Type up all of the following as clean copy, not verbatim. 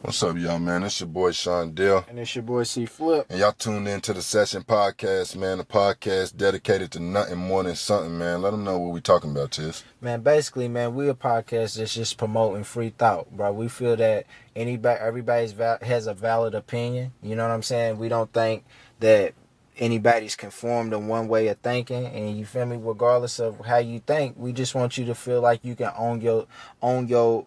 What's up, y'all, man? It's your boy Sean Dill. And it's your boy C Flip. And y'all tuned in to the Session Podcast, man. The podcast dedicated to nothing more than something, man. Let them know what we talking about, Tiz. Man, basically, man, we a podcast that's just promoting free thought, bro. We feel that everybody has a valid opinion. You know what I'm saying? We don't think that anybody's conformed in one way of thinking, and you feel me? Regardless of how you think, we just want you to feel like you can own your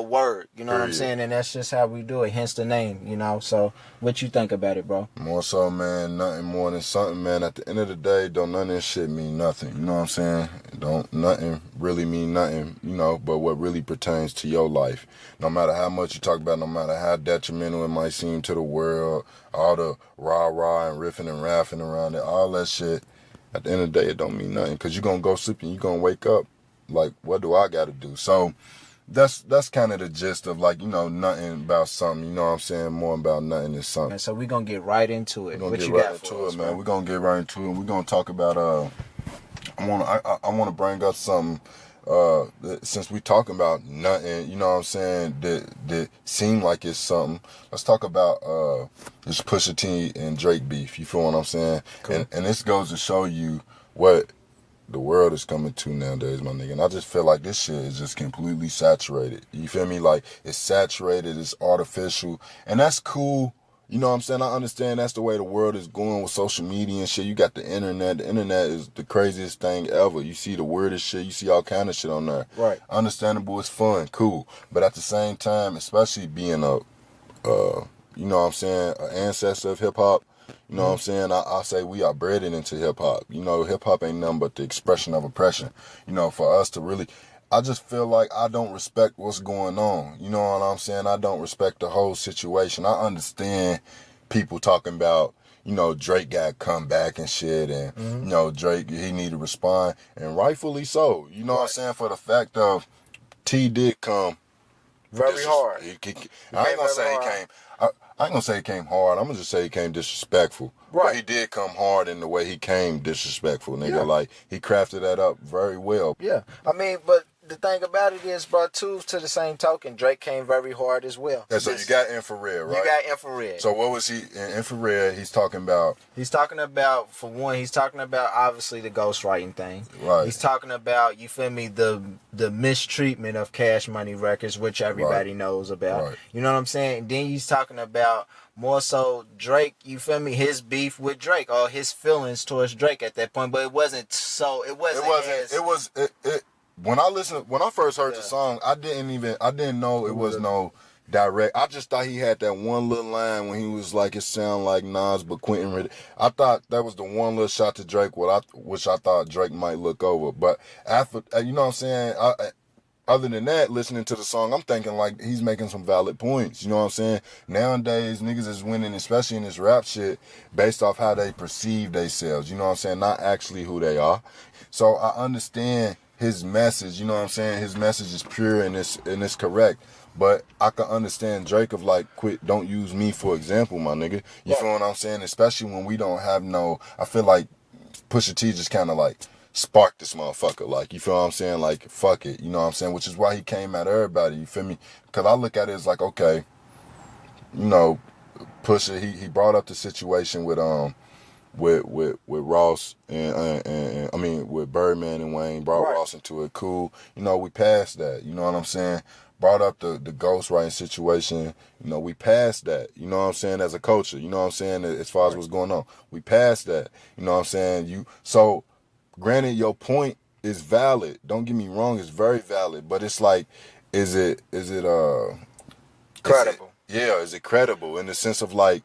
word, you know what I'm saying? And that's just how we do it, hence the name, you know? So what you think about it, bro? More so, man, nothing more than something, man. At the end of the day, don't none of this shit mean nothing, you know what I'm saying? Don't nothing really mean nothing, you know, but what really pertains to your life. No matter how much you talk about, no matter how detrimental it might seem to the world, all the rah-rah and riffing and raffing around it, all that shit, at the end of the day, it don't mean nothing, because you're going to go sleep and you're going to wake up like, what do I got to do? So that's kind of the gist of, like, you know, nothing about something, you know what I'm saying? More about nothing is something. And so we're going to get right into it. What you got for us, man? We're going to get right into it. We're going to talk about, I want to bring up something, since we talking about nothing, you know what I'm saying, that seem like it's something. Let's talk about this Pusha T and Drake beef, you feel what I'm saying? Cool. And this goes to show you what the world is coming to nowadays, my nigga. And I just feel like this shit is just completely saturated. You feel me? Like, it's saturated, it's artificial, and that's cool. You know what I'm saying? I understand that's the way the world is going with social media and shit. You got the internet. The internet is the craziest thing ever. You see the weirdest shit. You see all kind of shit on there. Right. Understandable. It's fun. Cool. But at the same time, especially being a, you know what I'm saying, an ancestor of hip-hop, you know what I'm saying? I say we are bred into hip-hop. You know, hip-hop ain't nothing but the expression of oppression. You know, for us to really, I just feel like I don't respect what's going on. You know what I'm saying? I don't respect the whole situation. I understand people talking about, you know, Drake got to come back and shit, and, you know, Drake, he need to respond, and rightfully so. You know what I'm saying? For the fact of T did come very hard. I ain't gonna say he came. I ain't gonna say he came hard. I'm gonna just say he came disrespectful. Right. But he did come hard in the way he came disrespectful, nigga. Yeah. Like, he crafted that up very well. Yeah. I mean, but the thing about it is, bro, too, to the same token, Drake came very hard as well. And so you got Infrared, right? You got Infrared. So what was he in Infrared? He's talking about. He's talking about, for one, he's talking about obviously the ghostwriting thing. Right. He's talking about, you feel me, the mistreatment of Cash Money Records, which everybody knows about. Right. You know what I'm saying? And then he's talking about more so Drake, you feel me, his beef with Drake, or his feelings towards Drake at that point. But it wasn't so. When I first heard the song, I didn't know it was no direct. I just thought he had that one little line when he was like, it sound like Nas, but Quentin. I thought that was the one little shot to Drake, which I thought Drake might look over. But after, you know what I'm saying, other than that, listening to the song, I'm thinking like he's making some valid points. You know what I'm saying? Nowadays, niggas is winning, especially in this rap shit, based off how they perceive themselves. You know what I'm saying? Not actually who they are. So I understand his message. You know what I'm saying? His message is pure and it's correct. But I can understand Drake of like, don't use me for example, my nigga. You feel what I'm saying? Especially when we don't have I feel like Pusha T just kind of like spark this motherfucker, like, you feel what I'm saying, like, fuck it, you know what I'm saying, which is why he came at everybody, you feel me, because I look at it as like, okay, you know, Pusha, he brought up the situation with Ross and I mean, with Birdman and Wayne, brought Ross into it, cool, you know, we passed that, you know what I'm saying, brought up the ghostwriting situation, you know, we passed that, you know what I'm saying, as a culture, you know what I'm saying, as far as what's going on, we passed that, you know what I'm saying, granted, your point is valid. Don't get me wrong, it's very valid. But it's like, is it credible? Is it credible in the sense of like,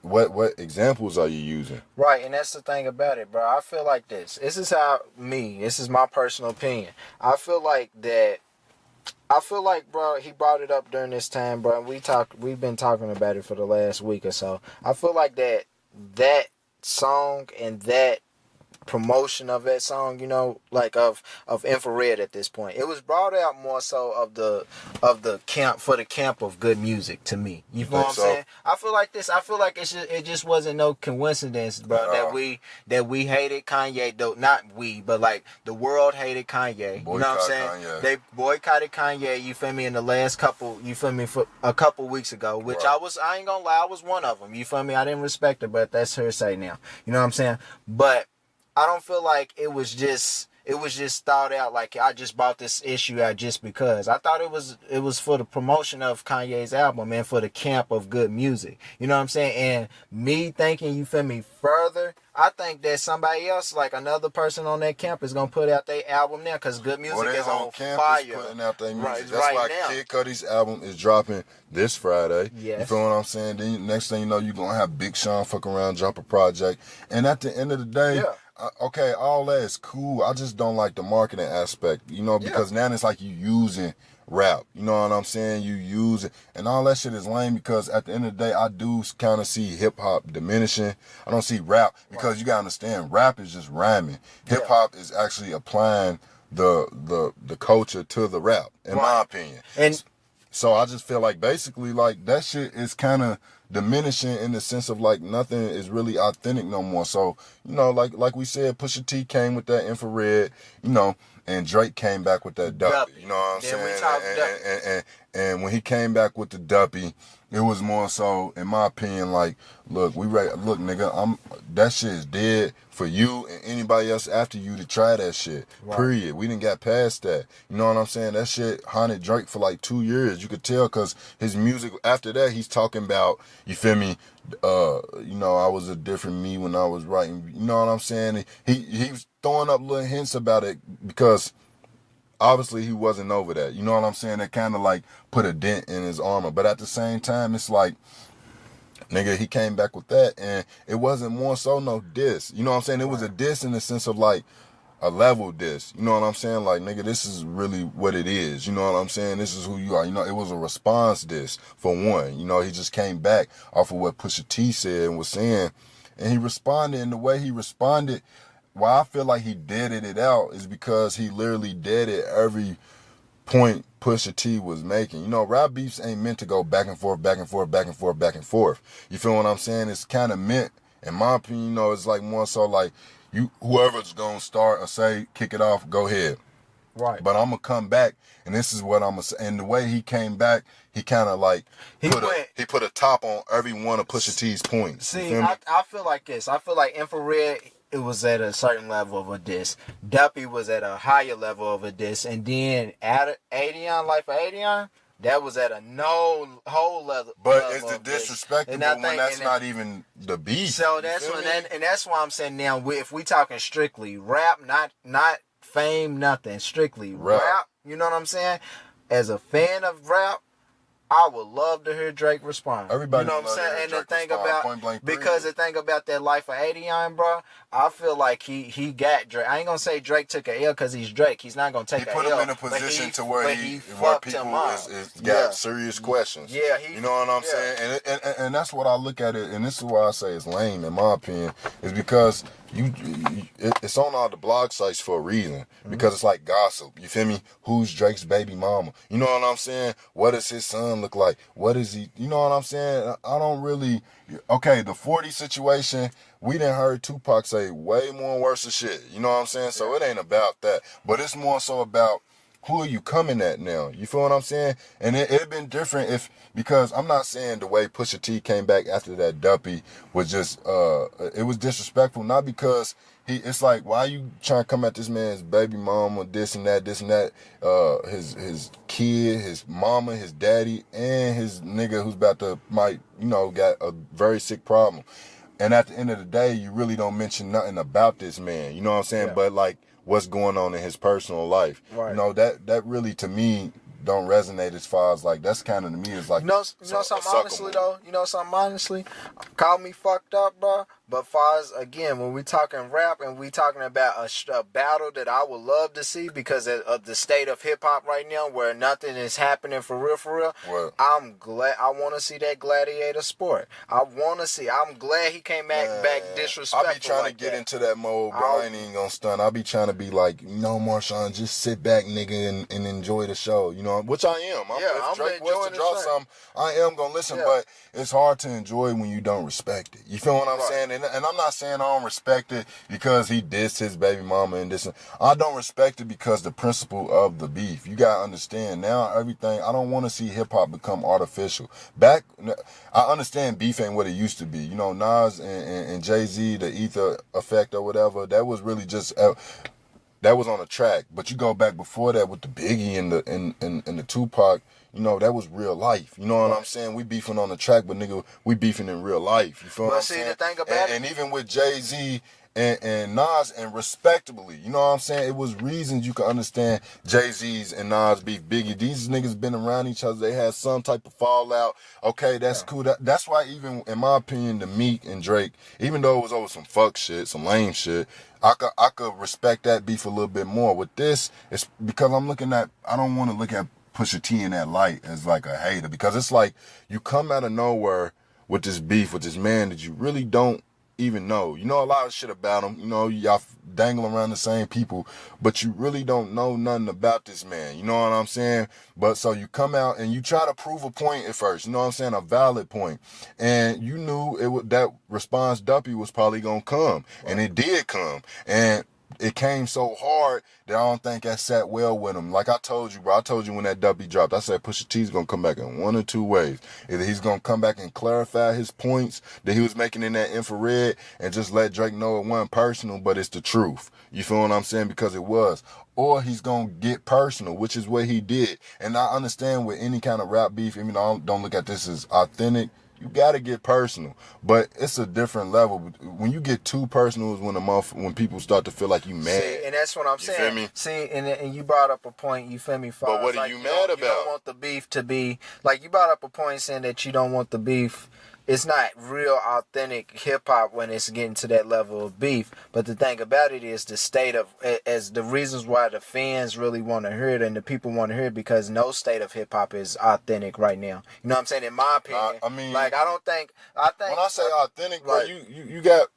what examples are you using? Right, and that's the thing about it, bro. I feel like this. This is my personal opinion. I feel like, bro, he brought it up during this time, bro, and we've been talking about it for the last week or so. I feel like that song and that promotion of that song, you know, like of Infrared at this point. It was brought out more so of the camp, for the camp of good music to me. You feel what I'm saying? I feel like it just wasn't no coincidence, bro, that we hated Kanye, though not we, but like the world hated Kanye. You know what I'm saying? Kanye. They boycotted Kanye, you feel me, in the last couple, you feel me, for a couple weeks ago, which I ain't gonna lie, I was one of them. You feel me? I didn't respect her, but that's her say now. You know what I'm saying? But I don't feel like it was just thought out like I just bought this issue out just because. I thought it was for the promotion of Kanye's album and for the camp of good music. You know what I'm saying? And me thinking, you feel me, further, I think that somebody else, like another person on that camp, is gonna put out their album now because good music is on fire. Is putting out their music. Right, That's why now. Kid Cudi's album is dropping this Friday. Yes. You feel what I'm saying? Then next thing you know, you're gonna have Big Sean fuck around, drop a project. And at the end of the day, okay, all that is cool. I just don't like the marketing aspect, you know, because now it's like you using rap. You know what I'm saying? You use it. And all that shit is lame because at the end of the day, I do kind of see hip-hop diminishing. I don't see rap because you got to understand, rap is just rhyming. Hip-hop is actually applying the culture to the rap, in my opinion. And so I just feel like basically like that shit is kind of diminishing in the sense of like nothing is really authentic no more. So, you know, like we said, Pusha T came with that Infrared, you know, and Drake came back with that Duppy. You know what I'm saying? And when he came back with the Duppy, it was more so, in my opinion, like, look, nigga, that shit is dead for you and anybody else after you to try that shit. Right. Period. We didn't get past that. You know what I'm saying? That shit haunted Drake for like 2 years. You could tell because his music, after that, he's talking about, you feel me, you know, I was a different me when I was writing. You know what I'm saying? He was throwing up little hints about it because obviously he wasn't over that. You know what I'm saying? That kind of like put a dent in his armor. But at the same time, it's like, nigga, he came back with that and it wasn't more so no diss. You know what I'm saying? It was a diss in the sense of like a level diss. You know what I'm saying? Like, nigga, this is really what it is. You know what I'm saying? This is who you are. You know, it was a response diss for one. You know, he just came back off of what Pusha T said and was saying. And he responded, and the way he responded, why I feel like he deaded it out is because he literally deaded every point Pusha T was making. You know, rap beefs ain't meant to go back and forth, back and forth, back and forth, back and forth. You feel what I'm saying? It's kind of meant, in my opinion, you know, it's like more so like whoever's gonna start or say, kick it off, go ahead. Right. But I'm gonna come back, and this is what I'm gonna say. And the way he came back, he kind of like he put a top on every one of Pusha T's points. See, I feel like this. I feel like Infrared, it was at a certain level of a diss. Duppy was at a higher level of a diss. And then Adion, Life of Adion, that was at a whole level. But it's the disrespectful when that's not even the beef. So that's that's why I'm saying now, if we talking strictly rap, not fame, nothing, strictly rap. You know what I'm saying? As a fan of rap, I would love to hear Drake respond. Everybody, you know what I'm saying? And the thing about, because the thing about that Life of Adion, bro, I feel like he got Drake. I ain't gonna say Drake took a L because he's Drake. He's not gonna take a L. He put him in a position to where people is got serious questions. Yeah, you know what I'm saying? And that's what I look at it. And this is why I say it's lame, in my opinion, is because it's on all the blog sites for a reason, because it's like gossip. You feel me? Who's Drake's baby mama? You know what I'm saying? What does his son look like? What is he? You know what I'm saying? I don't really. Okay, the 40 situation, we done heard Tupac say way more worse of shit. You know what I'm saying? So it ain't about that, but it's more so about who are you coming at now? You feel what I'm saying? And it'd been different because I'm not saying the way Pusha T came back after that Duppy was just, it was disrespectful, not because it's like, why you trying to come at this man's baby mama, this and that, his kid, his mama, his daddy, and his nigga who's got a very sick problem. And at the end of the day, you really don't mention nothing about this man. You know what I'm saying? Yeah. But like, what's going on in his personal life. Right. You know, that really to me don't resonate as far as like, that's kind of to me is like, you know something honestly though, call me fucked up, bro, But far as again, when we talking rap and we talking about a battle that I would love to see because of the state of hip hop right now, where nothing is happening for real. What? I'm glad. I want to see that gladiator sport. I want to see. I'm glad he came back disrespectful. I be trying like to get that. into that mode, bro. I ain't even gonna stun. I be trying to be like, no, Marshawn, just sit back, nigga, and enjoy the show. You know, which I am. If Drake was to drop something, I am gonna listen. But it's hard to enjoy when you don't respect it. You feel what I'm saying? And I'm not saying I don't respect it because he dissed his baby mama and this. I don't respect it because the principle of the beef. You gotta understand now everything. I don't want to see hip hop become artificial. I understand beef ain't what it used to be. You know, Nas and Jay-Z, the Ether effect or whatever. That was really just that was on a track. But you go back before that with the Biggie and the Tupac. You know, that was real life. You know what I'm saying? We beefing on the track, but nigga, we beefing in real life. You feel what I'm saying? The thing about and even with Jay-Z and Nas, and respectably, you know what I'm saying? It was reasons you could understand Jay-Z's and Nas beef. Biggie, these niggas been around each other. They had some type of fallout. Okay, that's cool. That's why even, in my opinion, the Meek and Drake, even though it was over some fuck shit, some lame shit, I could respect that beef a little bit more. With this, it's because I don't want to look at Pusha T in that light as like a hater, because it's like you come out of nowhere with this beef with this man that you really don't even know. You know a lot of shit about him. You know, y'all dangle around the same people, but you really don't know nothing about this man. You know what I'm saying? But so you come out and you try to prove a point at first. You know what I'm saying? A valid point. And you knew that response duppy was probably gonna come, and it did come. And it came so hard that I don't think that sat well with him. Like I told you, bro. I told you when that duppy dropped, I said Pusha T's gonna come back in one or two ways. Either he's gonna come back and clarify his points that he was making in that infrared and just let Drake know it wasn't personal, but it's the truth. You feel what I'm saying? Because it was. Or he's gonna get personal, which is what he did. And I understand with any kind of rap beef, even though I don't look at this as authentic, you gotta get personal, but it's a different level. When you get too personal is when people start to feel like you mad. See, and that's what I'm saying. Feel me? See, and you brought up a point. You feel me? But what are you mad about? You don't want the beef to be like you brought up a point saying that you don't want the beef. It's not real authentic hip hop when it's getting to that level of beef. But the thing about it is the state of as the reasons why the fans really want to hear it and the people want to hear it, because no state of hip hop is authentic right now. You know what I'm saying? In my opinion, I mean, like I think when I say authentic, bro, you got.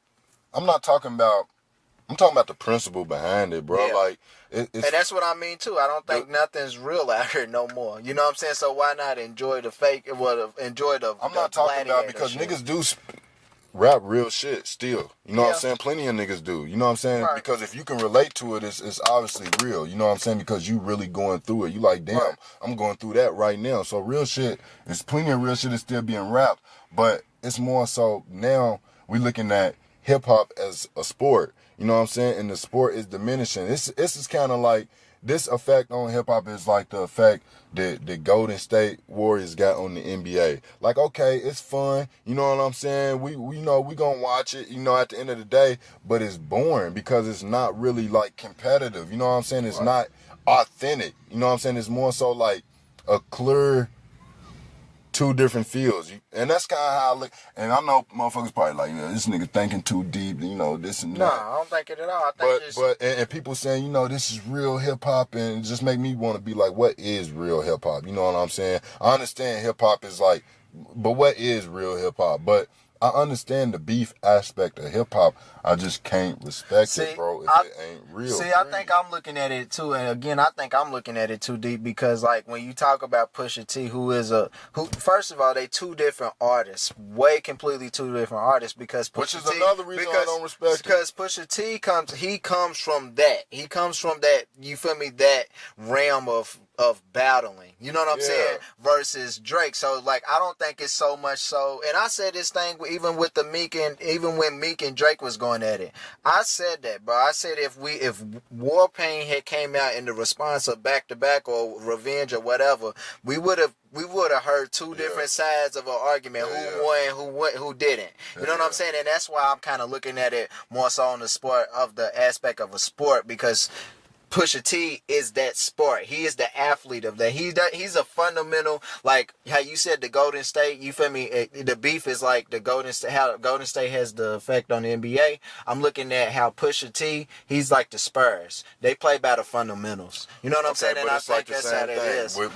I'm talking about the principle behind it, bro. Yeah. Like, it's, and that's what I mean too. I don't think nothing's real out here no more. You know what I'm saying? So why not enjoy the fake? Well, enjoy the. I'm not talking about because shit. Niggas do rap real shit still. You know what I'm saying? Plenty of niggas do. You know what I'm saying? Right. Because if you can relate to it, it's obviously real. You know what I'm saying? Because you really going through it. You like, damn, I'm going through that right now. So real shit, there's plenty of real shit that's still being rapped, but it's more so now we looking at hip hop as a sport. You know what I'm saying? And the sport is diminishing. This is kind of like, this effect on hip hop is like the effect that the Golden State Warriors got on the NBA. Like, okay, it's fun. You know what I'm saying? We know we gonna watch it, you know, at the end of the day, but it's boring because it's not really like competitive. You know what I'm saying? It's not authentic. You know what I'm saying? It's more so like a clear two different fields. And that's kind of how I look. And I know motherfuckers probably like, this nigga thinking too deep, you know, this and that. No, I don't think it at all. I think and people saying, you know, this is real hip hop, and it just make me want to be like, what is real hip hop? You know what I'm saying? I understand hip hop is like, but what is real hip hop? But I understand the beef aspect of hip hop. I just can't respect it, bro, if it ain't real. See, I think I'm looking at it too, and again, I think I'm looking at it too deep because, like, when you talk about Pusha T, who first of all, they two different artists, completely two different artists, because which is another reason I don't respect it. Because Pusha T comes from that. He comes from that. You feel me? That realm of battling. You know what I'm saying? Versus Drake. So like I don't think it's so much so, and I said this thing even with the Meek and even when Meek and Drake was going at it. I said that, bro. I said if War Pain had came out in the response of Back to Back or Revenge or whatever, we would have heard two different sides of an argument. Who won, who didn't. You know what I'm saying? And that's why I'm kind of looking at it more so on the sport of the aspect of a sport, because Pusha T is that sport. He is the athlete of that. He's a fundamental, like how you said the Golden State. You feel me? The beef is like the Golden State. How Golden State has the effect on the NBA. I'm looking at how Pusha T. He's like the Spurs. They play by the fundamentals. You know what I'm saying? And I think that's how that is. With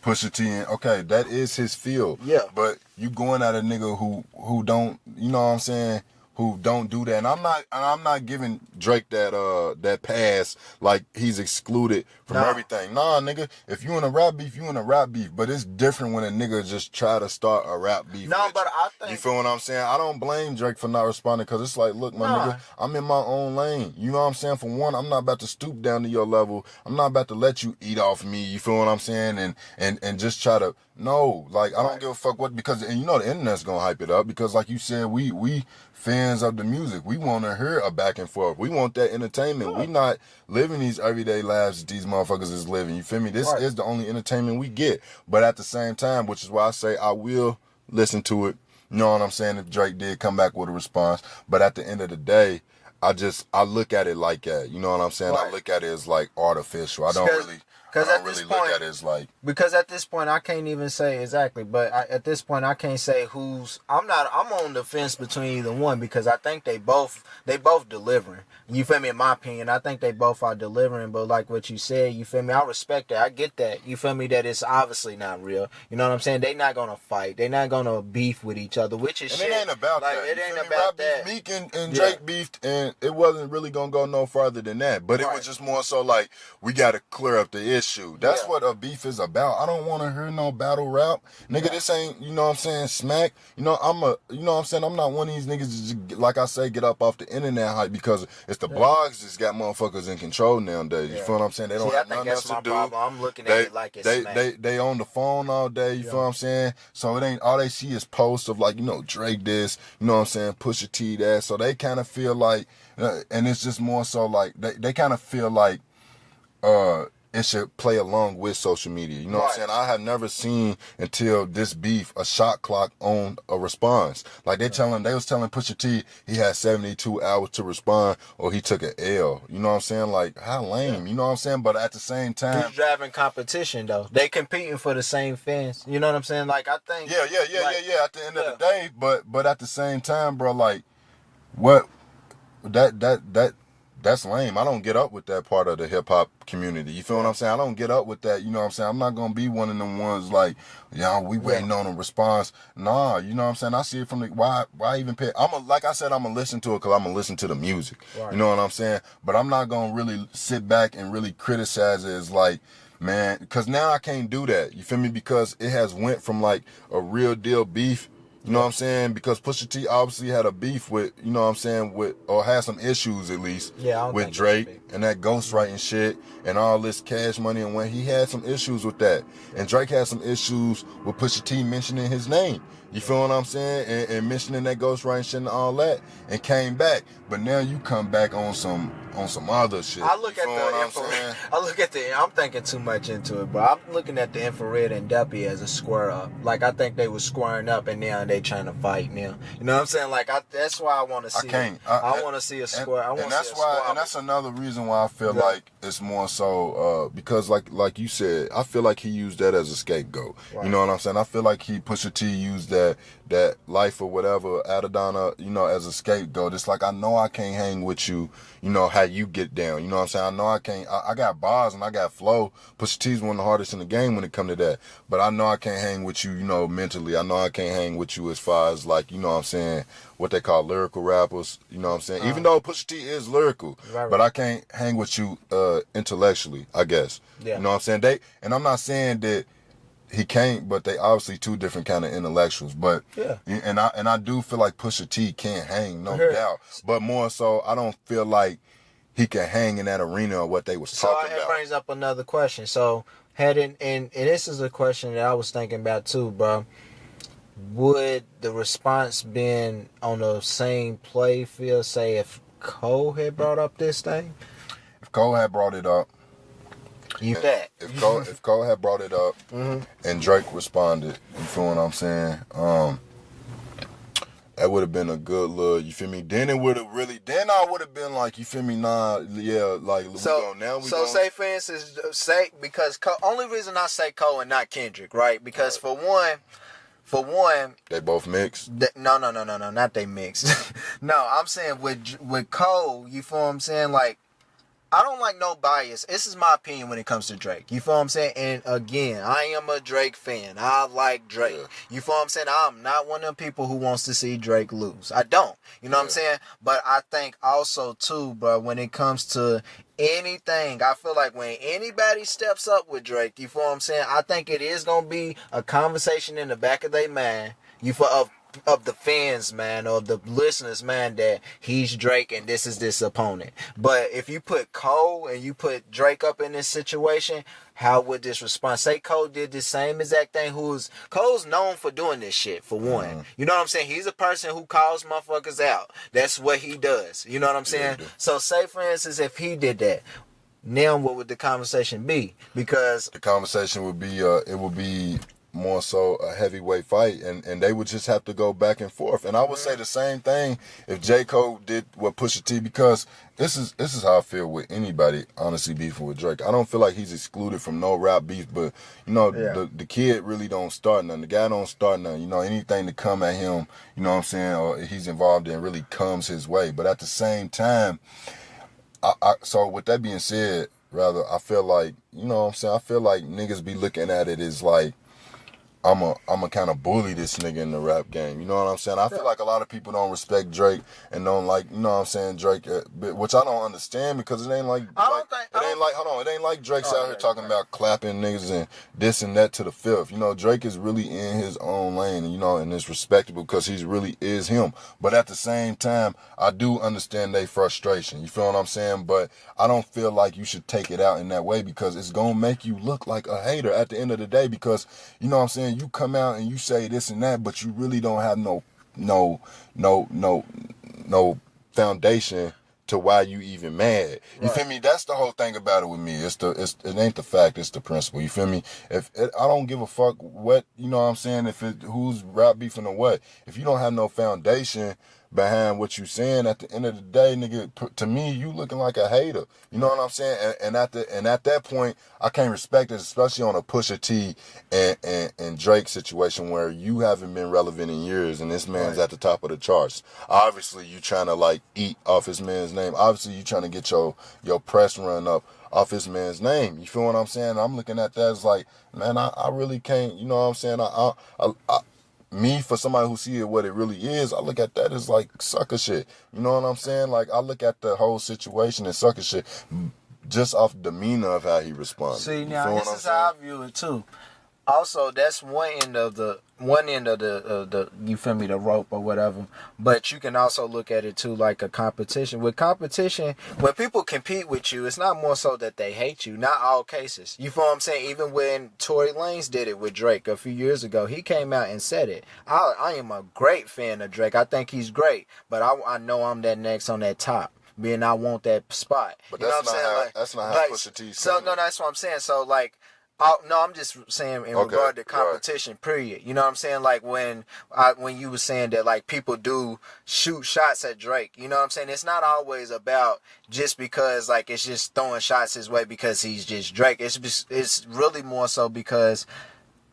Pusha T, and okay, that is his field. Yeah. But you going at a nigga who don't, you know what I'm saying? Who don't do that, and I'm not giving Drake that pass like he's excluded from everything. Nah, nigga, if you in a rap beef, you in a rap beef. But it's different when a nigga just try to start a rap beef. No, but I think you feel what I'm saying. I don't blame Drake for not responding because it's like, look, my nigga, I'm in my own lane. You know what I'm saying? For one, I'm not about to stoop down to your level. I'm not about to let you eat off me. You feel what I'm saying? And just try to. No, like I don't give a fuck what, because, and you know the internet's gonna hype it up because like you said, we fans of the music. We want to hear a back and forth. We want that entertainment. We not living these everyday lives that these motherfuckers is living. You feel me? This is the only entertainment we get. But at the same time, which is why I say I will listen to it. You know what I'm saying? If Drake did come back with a response. But at the end of the day, I look at it like that. You know what I'm saying? I look at it as like artificial. I don't really look at it as like. Because at this point, I can't even say exactly, but at this point, I can't say who's. I'm on the fence between either one because I think they both delivering. You feel me? In my opinion, I think they both are delivering. But like what you said, you feel me? I respect that. I get that. You feel me? That it's obviously not real. You know what I'm saying? They not gonna fight. They not gonna beef with each other, which is shit. It ain't about like, that. It ain't about that. Meek and Drake beefed, and it wasn't really gonna go no farther than that. But it was just more so like we gotta clear up the issue. That's what a beef is about. I don't want to hear no battle rap, nigga. This ain't, you know what I'm saying, smack. You know you know what I'm saying. I'm not one of these niggas that just, like I say, get up off the internet hype because it's the blogs that's got motherfuckers in control nowadays. You feel what I'm saying? They don't have nothing else to do. I'm looking at it like it's smack. They on the phone all day. You feel what I'm saying? So it ain't all they see is posts of like, you know, Drake this. You know what I'm saying? Pusha T that. So they kind of feel like, and it's just more so like they kind of feel like it should play along with social media. You know what I'm saying? I have never seen until this beef a shot clock on a response. Like they was telling Pusha T he had 72 hours to respond or he took an L. You know what I'm saying? Like how lame. You know what I'm saying? But at the same time, who's driving competition though? They competing for the same fans. You know what I'm saying? Like I think. Yeah. At the end of the day, but at the same time, bro, like what that's lame. I don't get up with that part of the hip hop community. You feel what I'm saying? I don't get up with that. You know what I'm saying? I'm not gonna be one of them ones like, we waiting on a response. Nah, you know what I'm saying? I see it from the why even pay. Like I said, I'm gonna listen to it because I'm gonna listen to the music. Right. You know what I'm saying? But I'm not gonna really sit back and really criticize it as like, man, because now I can't do that. You feel me? Because it has went from like a real deal beef. You know what I'm saying? Because Pusha T obviously had a beef with, you know what I'm saying, or had some issues at least with Drake and that ghostwriting shit and all this Cash Money, and when he had some issues with that. And Drake had some issues with Pusha T mentioning his name. You feel what I'm saying? And mentioning that ghostwriting shit and all that, and came back. But now you come back on some other shit. I look at the infrared. I'm thinking too much into it, but I'm looking at the infrared and Duppy as a square up. Like I think they was squaring up, and now they trying to fight now. You know what I'm saying? Like that's why I want to see. I want to see a square. And that's another reason why I feel like it's more so because like you said, I feel like he used that as a scapegoat. Right. You know what I'm saying? I feel like Pusha T used that life or whatever Adidana, you know, as a scapegoat. It's like I know I can't hang with you. You know how you get down. You know what I'm saying? I know I can't. I got bars and I got flow. Pusha T's one of the hardest in the game when it come to that. But I know I can't hang with you, you know, mentally. I know I can't hang with you as far as like, you know what I'm saying, what they call lyrical rappers. You know what I'm saying? Even though Pusha T is lyrical, but I can't hang with you intellectually, I guess. Yeah. You know what I'm saying? And I'm not saying that he can't, but they obviously two different kind of intellectuals. But and I do feel like Pusha T can't hang, no doubt. But more so, I don't feel like he can hang in that arena of what they was talking about. So it brings up another question. So and this is a question that I was thinking about too, bro. Would the response been on the same play field, say if Cole had brought up this thing? If Cole had brought it up. You bet. If Cole had brought it up and Drake responded, you feel what I'm saying? That would have been a good look, you feel me? Then it would have really, then I would have been like, you feel me? Nah, yeah, like, Say for instance, because only reason I say Cole and not Kendrick, right? Because for one, they both mixed. No, not they mixed. No, I'm saying with Cole, you feel what I'm saying? Like, I don't like no bias. This is my opinion when it comes to Drake. You feel what I'm saying? And again, I am a Drake fan. I like Drake. Yeah. You feel what I'm saying? I'm not one of them people who wants to see Drake lose. I don't. You know what I'm saying? But I think also too, bro, when it comes to anything, I feel like when anybody steps up with Drake, you feel what I'm saying? I think it is gonna be a conversation in the back of their mind. You feel of the fans, man, or the listeners, man, that he's Drake and this is this opponent. But if you put Cole and you put Drake up in this situation, how would this respond? Say Cole did the same exact thing. Cole's known for doing this shit, for one. Mm-hmm. You know what I'm saying? He's a person who calls motherfuckers out. That's what he does. You know what I'm saying? So say, for instance, if he did that, now what would the conversation be? Because the conversation would be, it would be more so a heavyweight fight, and they would just have to go back and forth. And I would say the same thing if J. Cole did what Pusha T, because this is how I feel with anybody honestly beefing with Drake. I don't feel like he's excluded from no rap beef, but you know, the kid really don't start nothing. The guy don't start nothing. You know, anything to come at him, you know what I'm saying, or he's involved in really comes his way. But at the same time, so with that being said, rather, I feel like, you know what I'm saying, I feel like niggas be looking at it as like, I'm a kind of bully this nigga in the rap game. You know what I'm saying? I feel like a lot of people don't respect Drake and don't like, you know what I'm saying, Drake, which I don't understand, because it ain't like, it ain't like Drake's out here talking about clapping niggas and this and that to the fifth. You know, Drake is really in his own lane, you know, and it's respectable because he really is him. But at the same time, I do understand their frustration. You feel what I'm saying? But I don't feel like you should take it out in that way, because it's going to make you look like a hater at the end of the day, because, you know what I'm saying, you come out and you say this and that, but you really don't have no foundation to why you even mad. You feel me? That's the whole thing about it with me. It ain't the fact, it's the principle. You feel me? I don't give a fuck what, you know what I'm saying, who's rap beefing or what. If you don't have no foundation behind what you saying, at the end of the day, nigga, to me, you looking like a hater. You know what I'm saying? And at that point, I can't respect it, especially on a Pusha T and Drake situation where you haven't been relevant in years and this man's at the top of the charts. Obviously, you trying to like eat off this man's name. Obviously, you trying to get your press run up off this man's name. You feel what I'm saying? I'm looking at that as like, man, I really can't, you know what I'm saying? Me, for somebody who see it what it really is, I look at that as like sucker shit. You know what I'm saying? Like, I look at the whole situation as sucker shit just off demeanor of how he responds. See, now this is how I view it too. Also, that's one end of the you feel me, the rope or whatever. But you can also look at it too like a competition. With competition, when people compete with you, it's not more so that they hate you. Not all cases. You feel what I'm saying? Even when Tory Lanez did it with Drake a few years ago, he came out and said it. I am a great fan of Drake. I think he's great, but I know I'm that next on that top. Being I want that spot. But you know that's what I'm saying? Like, that's not how Pusha T. So no, that's what I'm saying. So like. No, I'm just saying in regard to competition, period. You know what I'm saying? Like when you were saying that like people do shoot shots at Drake. You know what I'm saying? It's not always about just because like it's just throwing shots his way because he's just Drake. It's really more so because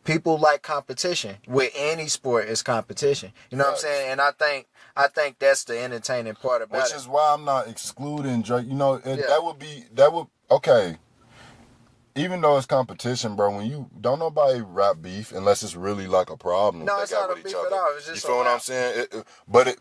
people like competition. With any sport, it's competition. You know what I'm saying? And I think that's the entertaining part about it. Which is why I'm not excluding Drake. You know, that would okay. Even though it's competition, bro, when you don't nobody rap beef unless it's really like a problem. No, it's not a beef at all. It's just you feel what I'm saying? But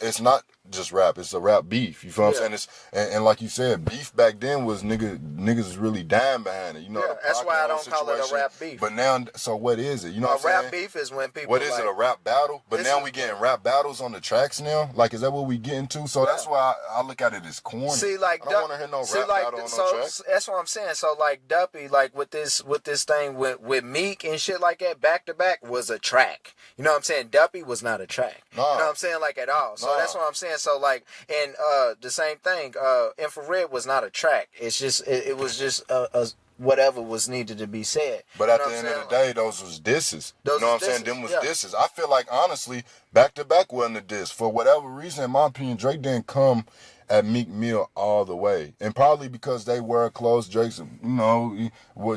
it's not just rap. It's a rap beef. You feel what I'm saying? And like you said, beef back then was niggas is really dying behind it. You know, that's why I don't call it a rap beef. But now, so what is it? You know what I'm saying? A rap beef is when people. What is it? A rap battle? But now we getting rap battles on the tracks now. Like, is that what we getting to? So that's why I look at it as corny. See, like, I don't want to hear no rap battle on no tracks. That's what I'm saying. So like Duppy, like with this thing with Meek and shit like that, back to back was a track. You know what I'm saying? Duppy was not a track. You know what I'm saying? Like at all. So that's what I'm saying. So like, and the same thing, Infrared was not a track. It's just it was just whatever was needed to be said. But You at know the what end I'm of the day, those was disses. Those You know what I'm was saying? disses, Them was yeah. disses. I feel like, honestly, back to back wasn't a diss. For whatever reason, in my opinion, Drake didn't come at Meek Mill all the way. And probably because they were close, Drake's,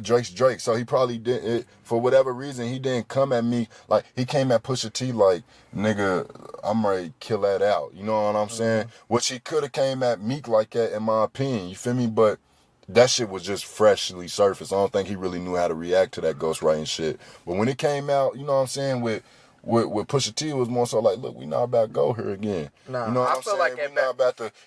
Drake's Drake. So he probably didn't, for whatever reason, he didn't come at Meek. Like, he came at Pusha T like, nigga, I'm ready to kill that out. You know what I'm saying? Which he could have came at Meek like that, in my opinion. You feel me? But that shit was just freshly surfaced. I don't think he really knew how to react to that ghostwriting shit. But when it came out, you know what I'm saying, with Pusha T, it was more so like, look, we not about to go here again. Nah, you know what I I'm feel saying? like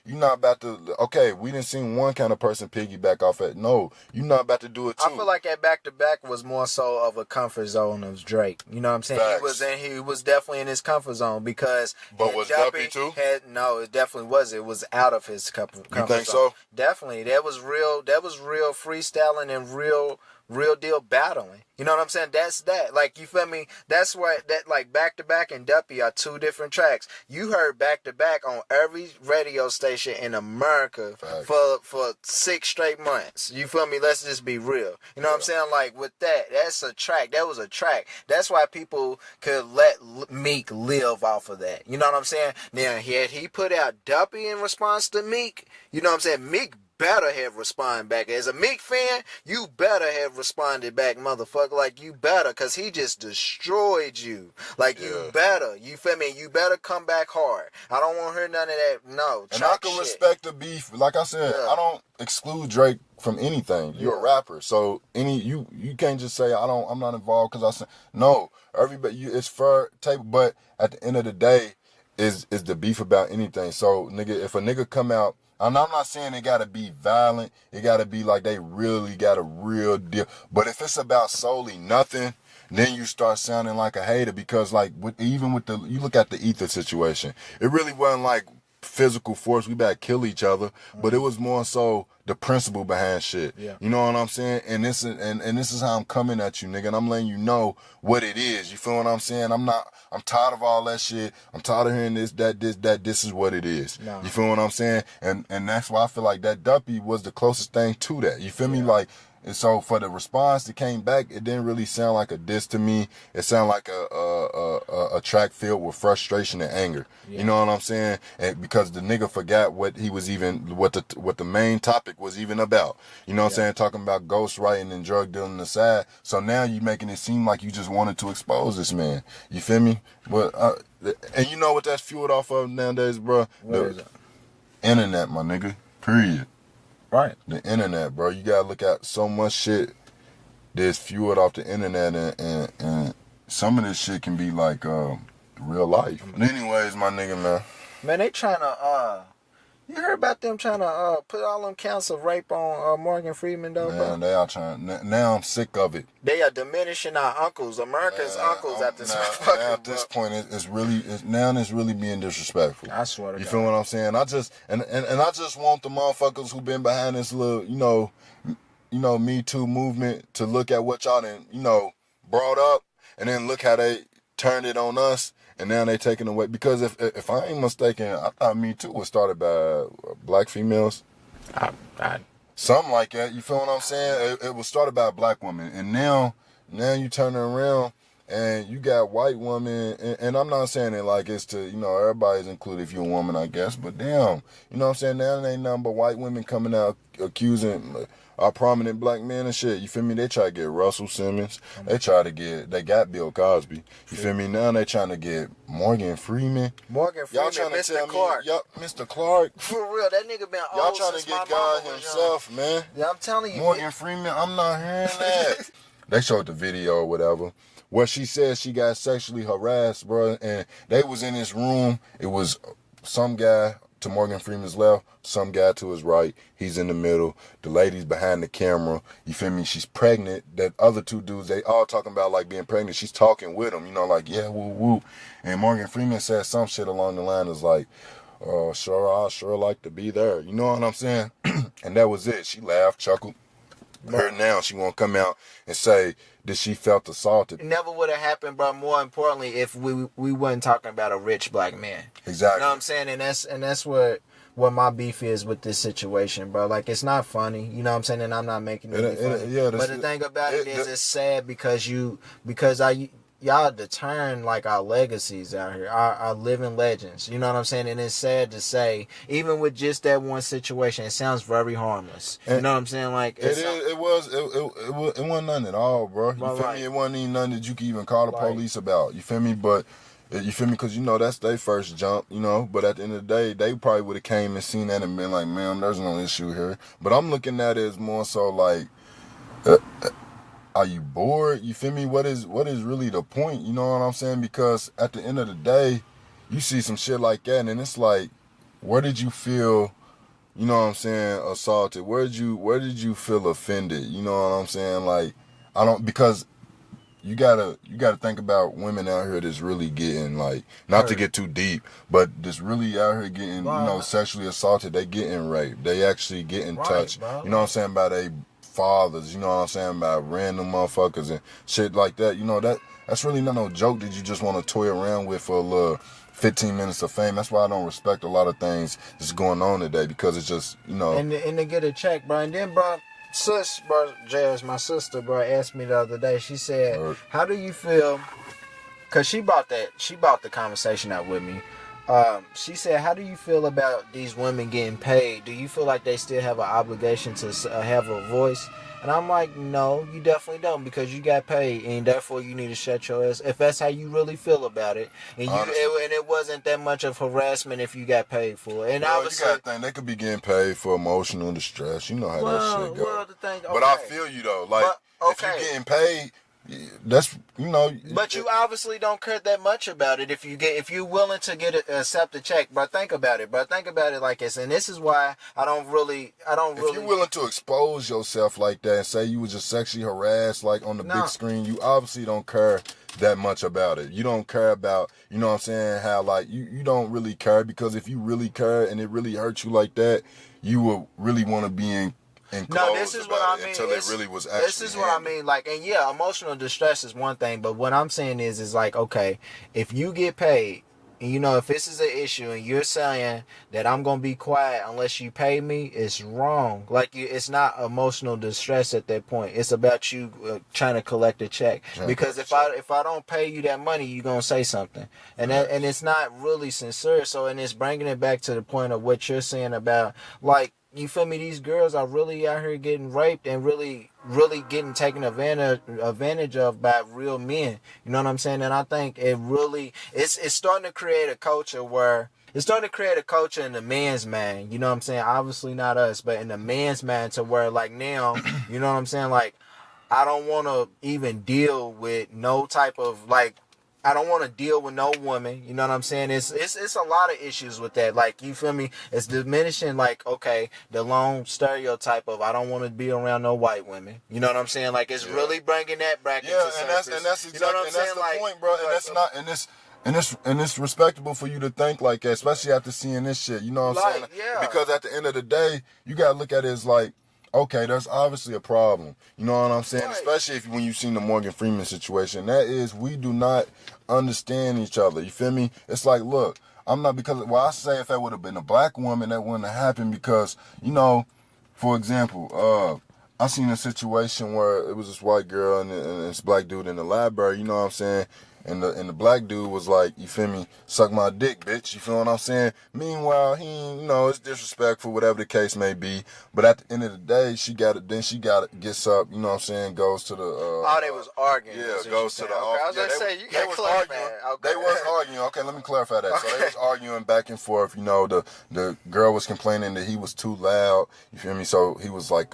You not about to, okay, we didn't see one kind of person piggyback off it. No, you not about to do it too. I feel like that back to back was more so of a comfort zone of Drake. You know what I'm saying? Facts. He was definitely in his comfort zone because But was Duppy too? No, it definitely was. It was out of his comfort zone. You think so? Definitely. That was real freestyling and real deal battling. You know what I'm saying? That's that. Like, you feel me? That's why that, like, back to back and Duppy are two different tracks. You heard back to back on every radio station in America for 6 straight months. You feel me? Let's just be real. You know what I'm saying? Like, with that, that's a track. That was a track. That's why people could let Meek live off of that. You know what I'm saying? Now, he put out Duppy in response to Meek. You know what I'm saying? Meek better have responded back. As a Meek fan, you better have responded back, motherfucker. Like, you better, because he just destroyed you. Like, you better. You feel me? You better come back hard. I don't want to hear none of that. No. And I can respect the beef. Like I said, I don't exclude Drake from anything. You're a rapper. So you can't just say I'm not involved because I said no. Everybody, it's fair table, but at the end of the day, is the beef about anything. So nigga, if a nigga come out, and I'm not saying it gotta be violent, it gotta be like they really got a real deal. But if it's about solely nothing, then you start sounding like a hater because like you look at the Ether situation, it really wasn't like physical force, we better kill each other, but it was more so the principle behind shit. Yeah. You know what I'm saying? And this is how I'm coming at you, nigga. And I'm letting you know what it is. You feel what I'm saying? I'm tired of all that shit. I'm tired of hearing this is what it is. No. You feel what I'm saying? And that's why I feel like that Duppy was the closest thing to that. You feel me? Like, and so for the response that came back, it didn't really sound like a diss to me. It sounded like a track filled with frustration and anger. Yeah. You know what I'm saying? And because the nigga forgot what the main topic was even about. You know what I'm saying? Talking about ghostwriting and drug dealing aside. So now you making it seem like you just wanted to expose this man. You feel me? But and you know what that's fueled off of nowadays, bro? What is it? Internet, my nigga. Period. Right. The internet, bro. You gotta look at so much shit that's fueled off the internet, and some of this shit can be like real life. But anyways, my nigga, man, they trying to you heard about them trying to put all them counts of rape on Morgan Freeman, though, bro? They are trying. Now I'm sick of it. They are diminishing our uncles, America's uncles, at this fucking. Now at this point, it's really being disrespectful. I swear to God. You feel what I'm saying? I just want the motherfuckers who been behind this little, Me Too movement to look at what y'all done, brought up, and then look how they turned it on us. And now they taking away, because if I ain't mistaken, I thought Me Too was started by black females. Something like that. You feel what I'm saying? It was started by a black woman, and now you turn it around and you got white women, and I'm not saying it like it's to everybody's included if you're a woman, I guess. But damn, you know what I'm saying? Now there ain't nothing but white women coming out accusing our prominent black men and shit. You feel me? They try to get Russell Simmons. They got Bill Cosby. You feel me? Now they trying to get Morgan Freeman. Y'all trying to Mr. Clark. Yup, Mr. Clark. For real, that nigga been Y'all old trying since to get my God mama was himself, young. man. Yeah, I'm telling you. Morgan Freeman, I'm not hearing that. They showed the video or whatever, where she said she got sexually harassed, bro, and they was in this room. It was some guy to Morgan Freeman's left, some guy to his right. He's in the middle. The lady's behind the camera. You feel me? She's pregnant. That other two dudes, they all talking about like being pregnant. She's talking with them, like, yeah, woo woo. And Morgan Freeman said some shit along the line is like, I sure like to be there. You know what I'm saying? And that was it. She laughed, chuckled. Her now, she won't come out and say that she felt assaulted. It never would have happened, but more importantly, if we wasn't talking about a rich black man. Exactly. You know what I'm saying? And that's what what my beef is with this situation, bro. Like, it's not funny, you know what I'm saying? And I'm not making it funny. But the thing about it is, it's sad because y'all deterring like our legacies out here, our living legends. You know what I'm saying? And it's sad to say, even with just that one situation, it sounds very harmless. You know what I'm saying? Like it wasn't nothing at all, bro. You feel me? It wasn't even nothing that you could even call the police about. You feel me? But you feel me? Because you know that's their first jump. You know, but at the end of the day, they probably would have came and seen that and been like, "Man, there's no issue here." But I'm looking at it as more so like. Are you bored? You feel me? What is really the point? You know what I'm saying? Because at the end of the day, you see some shit like that, and it's like, where did you feel, you know what I'm saying, assaulted? Where did you feel offended? You know what I'm saying? Like, I don't, because you gotta think about women out here that's really getting, like, not to get too deep, but that's really out here getting, you know, sexually assaulted. They getting raped. They actually getting touched. You know what I'm saying? By they fathers, you know what I'm saying, about random motherfuckers and shit like that. You know, that's really not no joke that you just want to toy around with for a little 15 minutes of fame. That's why I don't respect a lot of things that's going on today, because it's just, you know. And to get a check, bro. And then, bro, Jazz, my sister, bro, asked me the other day. She said, how do you feel? Because she brought the conversation out with me. She said, how do you feel about these women getting paid? Do you feel like they still have an obligation to have a voice? And I'm like, no, you definitely don't, because you got paid, and therefore you need to shut your ass if that's how you really feel about it. And it wasn't that much of harassment if you got paid for it. And obviously, you gotta think they could be getting paid for emotional distress. You know how that shit goes. But I feel you though, like if you're getting paid. That's, you know, but you obviously don't care that much about it if you're willing to accept a check. But think about it like this, and this is why I don't really. If you're willing to expose yourself like that and say you was just sexually harassed like on the big screen, you obviously don't care that much about it. You don't care about, you know what I'm saying, how like you don't really care, because if you really care and it really hurts you like that, you will really want to be in. No, this is what I mean. Until it really was actually. This is what I mean. Like, and yeah, emotional distress is one thing, but what I'm saying is like, okay, if you get paid, and you know, if this is an issue, and you're saying that I'm gonna be quiet unless you pay me, it's wrong. Like, it's not emotional distress at that point. It's about you trying to collect a check. Because if I don't pay you that money, you're gonna say something, and and it's not really sincere. So, and it's bringing it back to the point of what you're saying about, like. You feel me? These girls are really out here getting raped and really, really getting taken advantage of by real men. You know what I'm saying? And I think it's starting to create a culture where it's starting to create a culture in the man's mind. You know what I'm saying? Obviously not us, but in the man's mind, to where like now, you know what I'm saying? Like, I don't want to even deal with no type of like. I don't want to deal with no woman. You know what I'm saying? It's a lot of issues with that. Like, you feel me? It's diminishing, like, okay, the long stereotype of I don't want to be around no white women. You know what I'm saying? Like, it's really bringing that back into surface. And that's exactly, you know what I'm saying? That's the point, bro. And that's not, and it's respectable for you to think like that, especially after seeing this shit. You know what I'm saying? Yeah. Because at the end of the day, you gotta look at it as like, okay, there's obviously a problem. You know what I'm saying? Especially when you've seen the Morgan Freeman situation. That is, we do not understand each other. You feel me? It's like, look, I'm not, because, well, I say if that would have been a black woman, that wouldn't have happened, because, you know, for example, I seen a situation where it was this white girl and this black dude in the library, you know what I'm saying? And the black dude was like, you feel me, suck my dick, bitch. You feel what I'm saying? Meanwhile, he, you know, it's disrespectful, whatever the case may be. But at the end of the day, she gets up, you know what I'm saying, goes to the... they was arguing. Yeah, goes to the office. I was going to say, you got to clarify that. They was arguing. Okay, let me clarify that. So they was arguing back and forth. You know, the girl was complaining that he was too loud. You feel me? So he was like,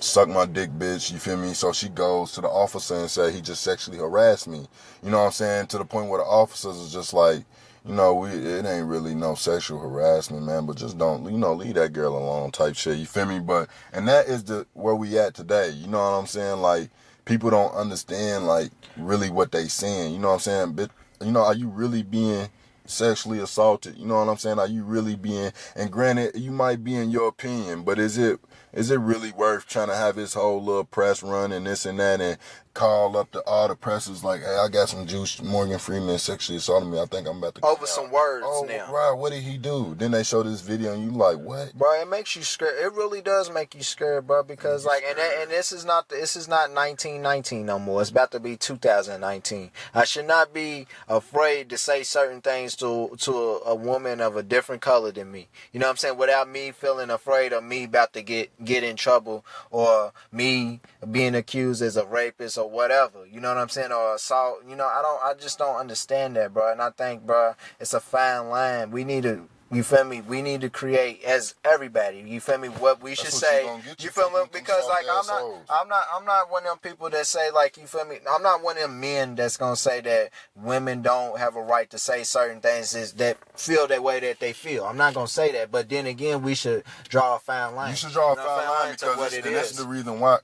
suck my dick, bitch, you feel me? So she goes to the officer and say he just sexually harassed me. You know what I'm saying? To the point where the officers is just like, you know, it ain't really no sexual harassment, man, but just don't, you know, leave that girl alone type shit, you feel me? But, and that is where we at today, you know what I'm saying? Like, people don't understand, like, really what they saying, you know what I'm saying? But, you know, are you really being sexually assaulted? You know what I'm saying? Are you really being, and granted, you might be in your opinion, but is it really worth trying to have his whole little press run and this and that and call up to all the presses like, hey, I got some juice. Morgan Freeman sexually assaulted me. I think I'm about to over some words now. Right, what did he do? Then they show this video and you like, what? Bro, it makes you scared. It really does make you scared, bro, because like and this is not 1919 no more. It's about to be 2019. I should not be afraid to say certain things to a woman of a different color than me. You know what I'm saying? Without me feeling afraid of me about to get in trouble or me being accused as a rapist or whatever. You know what I'm saying? Or assault. You know, I just don't understand that, bro. And I think, bro, it's a fine line. We need to, you feel me? We need to create as everybody. You feel me? What we should say. You feel me? Because like I'm not one of them people that say like, you feel me? I'm not one of them men that's gonna say that women don't have a right to say certain things that feel that way that they feel. I'm not gonna say that. But then again, we should draw a fine line. You should draw a fine line because that's the reason why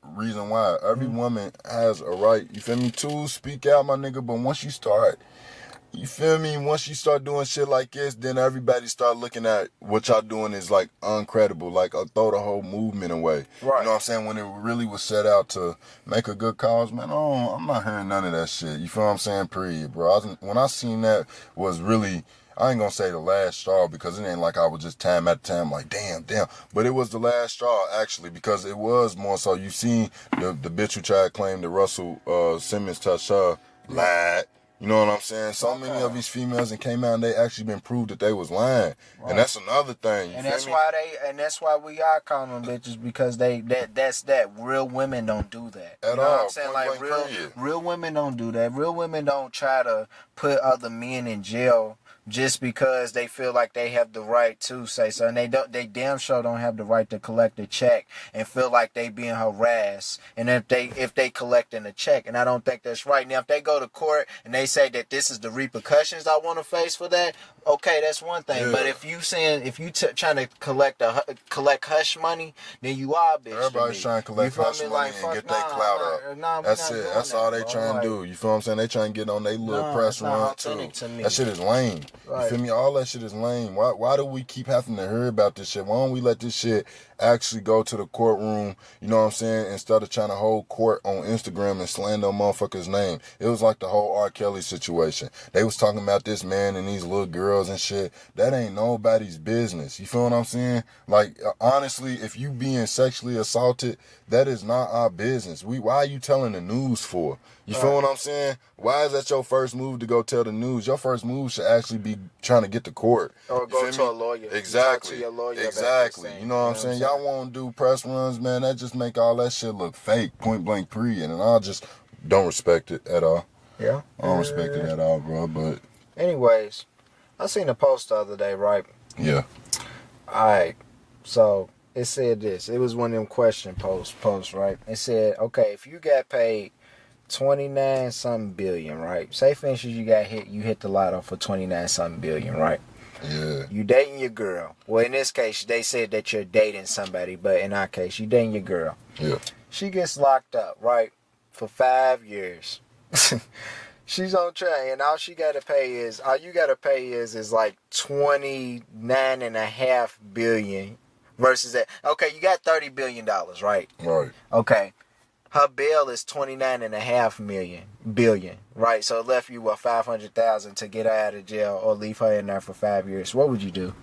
every woman has a right. You feel me? To speak out, my nigga. But once you start. You feel me? Once you start doing shit like this, then everybody start looking at what y'all doing is like uncredible, like throw the whole movement away. Right. You know what I'm saying? When it really was set out to make a good cause, man, I'm not hearing none of that shit. You feel what I'm saying? Period, bro. When I seen that was really, I ain't gonna say the last straw because it ain't like I was just time at time like, damn. But it was the last straw, actually, because it was more so. You seen the bitch who tried to claim that Russell Simmons touched her, lied. You know what I'm saying? So many of these females that came out and they actually been proved that they was lying. Right. And that's another thing. And that's why we are calling them bitches because that's real women don't do that. At all. You know what I'm saying? Like real women don't do that. Real women don't try to put other men in jail just because they feel like they have the right to say so, and they damn sure don't have the right to collect a check and feel like they being harassed. And if they collecting a check, and I don't think that's right. Now, if they go to court and they say that this is the repercussions I want to face for that, okay, that's one thing. Yeah. But if you trying to collect hush money, then you are a bitch. Everybody's trying to collect hush money and get their clout up. That's it. That's all they trying to do. You feel what I'm saying? They trying to get on their little press run too. That shit is lame. Right. You feel me? All that shit is lame. Why do we keep having to hear about this shit? Why don't we let this shit actually go to the courtroom, you know what I'm saying, instead of trying to hold court on Instagram and slander a motherfucker's name? It was like the whole R. Kelly situation. They was talking about this man and these little girls and shit. That ain't nobody's business. You feel what I'm saying? Like, honestly, if you being sexually assaulted, that is not our business. Why are you telling the news for? You feel what I'm saying? Why is that your first move to go tell the news? Your first move should actually be trying to get to court. Or go to a lawyer. Exactly. To your lawyer exactly. You know what I'm saying? Y'all won't do press runs, man. That just make all that shit look fake, point blank period. And I just don't respect it at all. Yeah. I don't respect it at all, bro. But anyways, I seen a post the other day, right? Yeah. Alright. So it said this. It was one of them question posts, right? It said, okay, if you got paid 29 something billion, right? Say for instance you hit the lotto for 29 something billion, right? Yeah. You dating your girl. Well, in this case, they said that you're dating somebody, but in our case, you dating your girl. Yeah. She gets locked up, right? For 5 years. She's on trial, and all you gotta pay is like 29.5 billion versus that. Okay, you got $30 billion, right? Right. Okay. Her bail is 29.5 billion, right? So it left you with 500,000 to get her out of jail or leave her in there for 5 years. What would you do?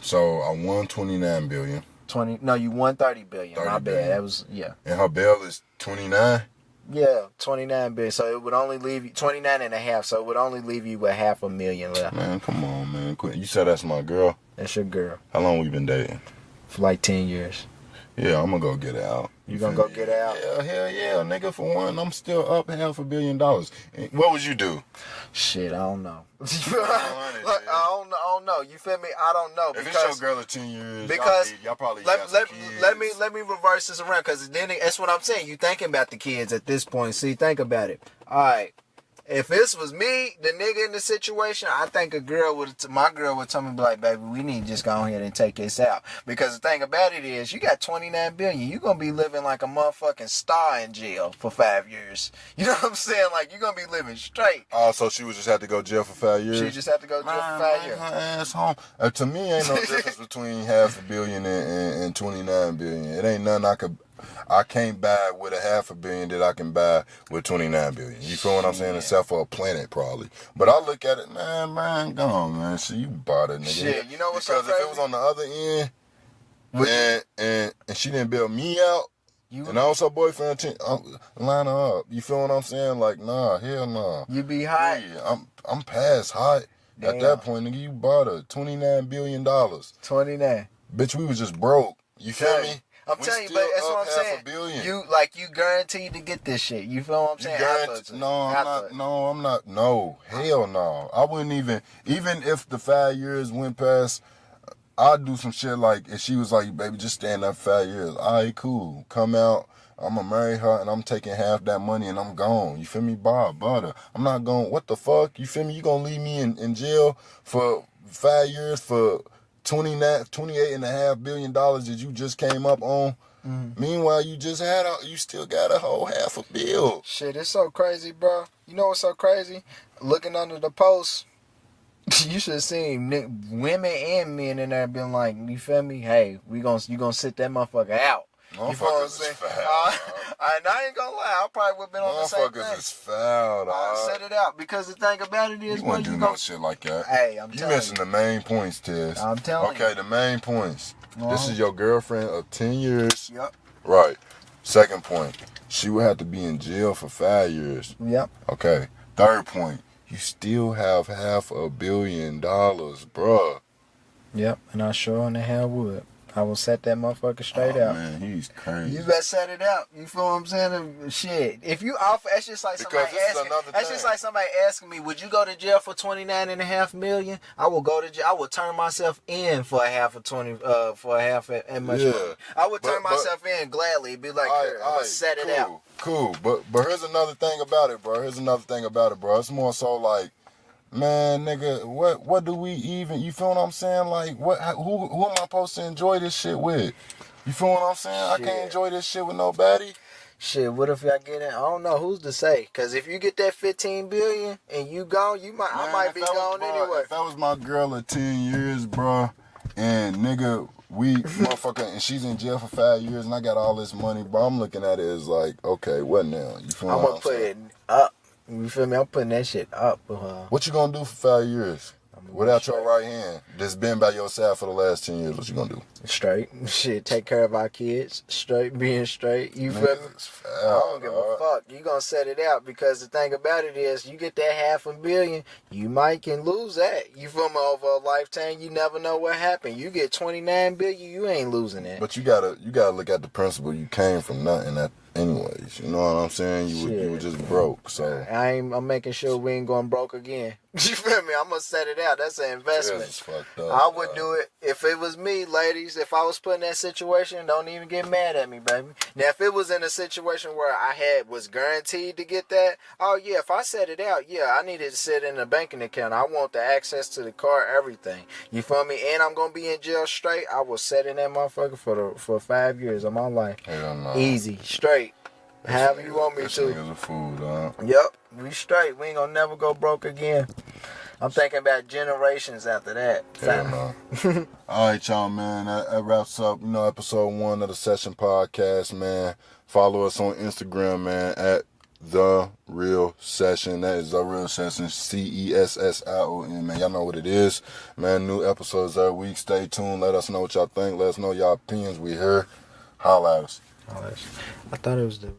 So I won 29 billion. You won 30 billion. 30 my billion. bad. That was And her bail is 29. Yeah, 29 billion. So it would only leave you 29.5. So it would only leave you with $500,000 left. Man, come on, man. Quit. You said that's my girl. That's your girl. How long we been dating? For like 10 years. Yeah, I'm gonna go get it out. You gonna go get it out? Yeah, hell yeah, nigga. For one, I'm still up $500 million. What would you do? Shit, I don't know. I don't know. You feel me? I don't know. If it's your girl of 10 years, because y'all probably got some kids. Let me reverse this around, because then that's what I'm saying. You thinking about the kids at this point. See, think about it. All right. If this was me, the nigga in the situation, I think my girl would tell me, like, baby, we need to just go ahead and take this out. Because the thing about it is, you got 29 billion. You gonna be living like a motherfucking star in jail for 5 years. You know what I'm saying? Like, you gonna be living straight. Oh, so she would just have to go to jail for 5 years? She just have to go to jail for 5 years. Her ass home. To me, ain't no difference between $500 million and 29 billion. It ain't nothing I could I can't buy with a $500 million that I can buy with 29 billion. You feel what I'm saying? Except for a planet, probably. But I look at it, man, go on, man. Shit, you bought it, nigga. Shit, you know what's because so crazy? if it was on the other end, and she didn't bail me out, and I was her boyfriend, line her up. You feel what I'm saying? Like, nah, hell nah. You be hot. Yeah, I'm past hot. Damn. At that point, nigga, you bought her $29 billion. 29. Bitch, we was just broke. You feel me? I'm telling you, but that's what I'm saying. You guaranteed to get this shit. You feel what I'm saying? No, I'm not. No, hell no. I wouldn't even if the 5 years went past, I'd do some shit like, if she was like, baby, just stand up 5 years. All right, cool. Come out. I'm going to marry her and I'm taking half that money and I'm gone. You feel me? Bob, butter. I'm not going, what the fuck? You feel me? You going to leave me in jail for 5 years for $28.5 billion that you just came up on? Mm-hmm. Meanwhile, you still got a whole $500 million. Shit, it's so crazy, bro. You know what's so crazy? Looking under the post, you should have seen women and men in there being like, you feel me? Hey, you gonna sit that motherfucker out. You feel what I'm saying? And I ain't gonna lie, I probably would have been on the same thing. Motherfuckers is foul, dog. I set it out because the thing about it is, you wouldn't do no shit like that. Hey, I'm telling you. You missing the main points, Tess. I'm telling you. Okay, the main points. This is your girlfriend of 10 years. Yep. Right. Second point, she would have to be in jail for 5 years. Yep. Okay. Third point, you still have $500 million, bruh. Yep, and I sure in the hell would. I will set that motherfucker straight out. Man, he's crazy. You better set it out. You feel what I'm saying? Shit. If you offer, that's just like somebody asking. That's just like somebody asking me, would you go to jail for $29.5 million? I will go to jail. I will turn myself in for half as much money. I would turn myself in gladly. Be like, I'm gonna set it out. Cool. But here's another thing about it, bro. It's more so like, man, nigga, what do we even, you feel what I'm saying? Like, who am I supposed to enjoy this shit with? You feel what I'm saying? Shit. I can't enjoy this shit with nobody. Shit, what if y'all get in? I don't know, who's to say? Because if you get that $15 billion and you gone, I might be gone anyway. If that was my girl of 10 years, bro, and nigga, we motherfucker, and she's in jail for 5 years and I got all this money, bro, I'm looking at it as like, okay, what now? You feel what I'm saying? I'm gonna put it up. You feel me? I'm putting that shit up. What you gonna do for 5 years? Without your right hand, that's been by your side for the last 10 years, what you gonna do? Straight. Shit, take care of our kids. Straight, being straight. You feel me? I don't give a fuck. You gonna set it out because the thing about it is, you get that $500 million, you might can lose that. You feel me? Over a lifetime, you never know what happened. You get $29 billion, you ain't losing that. But you gotta look at the principle. You came from nothing anyways. You know what I'm saying? You were just broke. So I'm making sure we ain't going broke again. You feel me? I'm gonna set it out. That's an investment. Fucked up, I would do it if it was me, ladies. If I was put in that situation, don't even get mad at me, baby. Now, if it was in a situation where I was guaranteed to get that, oh yeah, if I set it out, yeah, I needed to sit in a banking account. I want the access to the car, everything. You feel me? And I'm gonna be in jail straight. I will set in that motherfucker for 5 years of my life. Hell no. Easy, straight. However you want me to. This nigga's a fool, dog. Yep, we straight. We ain't gonna never go broke again. I'm thinking about generations after that. Hell no. All right, y'all, man. That wraps up, episode 1 of the Session Podcast, man. Follow us on Instagram, man, at The Real Session. That is The Real Session, CESSION, man. Y'all know what it is. Man, new episodes every week. Stay tuned. Let us know what y'all think. Let us know y'all opinions. We here. Holla at us. I thought it was the